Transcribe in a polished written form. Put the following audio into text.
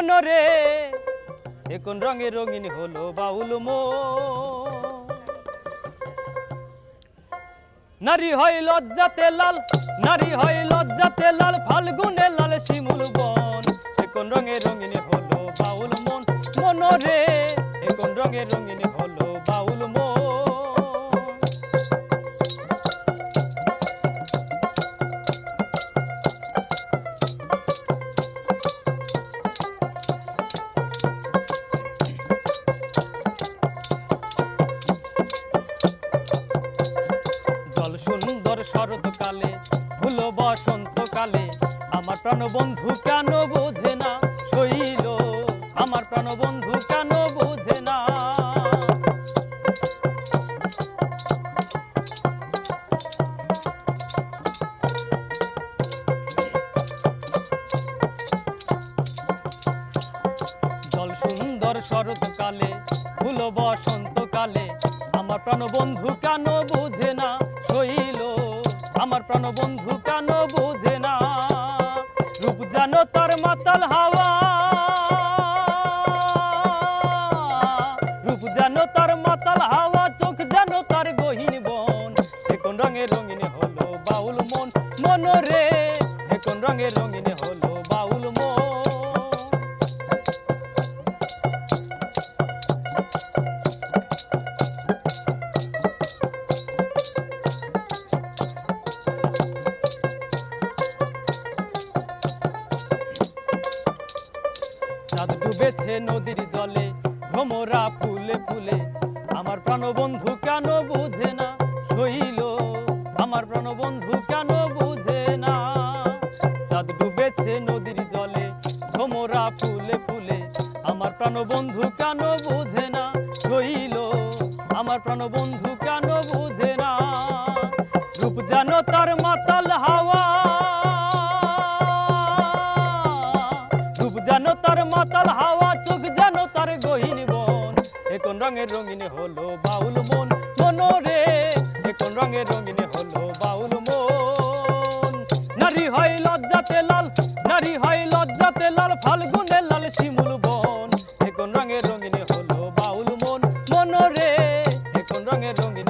মনরে এখন রঙে রঙিন হলো বাউল মন। নারী হয় লজ্জাতে লাল, নারী হয় লজ্জাতে লাল, ফাল্গুনে লাল শিমুল বন। এখন রঙে রঙিন হলো বাউল মন, মনরে এখন রঙে রঙিন হলো বাউল মন। শরৎকালে ফুল বসন্তকালে আমার প্রাণবন্ধু কেন বোঝে না শৈল, আমার প্রাণবন্ধু কেন বোঝে না। জল সুন্দর শরৎকালে ফুল বসন্তকালে আমার প্রাণবন্ধু কেন বোঝে না শৈল, আমার প্রাণবন্ধু কেন বোঝে না। রূপ যেন তার মাতাল হাওয়া, রূপ যেন তার মাতাল হাওয়া, চোখ যেন তার গহীন বন। এখন রঙে রঙিন হলো বাউল মন, মনরে এখন রঙে রঙিন হলো বাউল মন। চাঁদ ডুবেছে নদীর জলে, ভ্রমরা ফুলে ফুলে আমার প্রাণবন্ধু কেন বোঝে না শৈল, আমার প্রাণবন্ধু কেন বোঝে না। চাঁদ ডুবেছে নদীর জলে, ভ্রমরা ফুলে ফুলে আমার প্রাণবন্ধু কেন বোঝে না শৈল, আমার প্রাণবন্ধু কেন বোঝে না। রূপ যেন তার মাতাল হাওয়া, যেন তার মাতাল হাওয়া, চোখ যেন তার গহীন বন। এখন রঙের রঙিন হলো বাউল মন, মনরে এখন রঙের রঙিন হলো বাউল মন। নারী হয় লজ্জাতে লাল, নারী হয় লজ্জাতে লাল, ফাল্গুনে লাল শিমুল বন। এখন রঙের রঙিন হলো বাউল মন, মনরে এখন রঙের রঙিন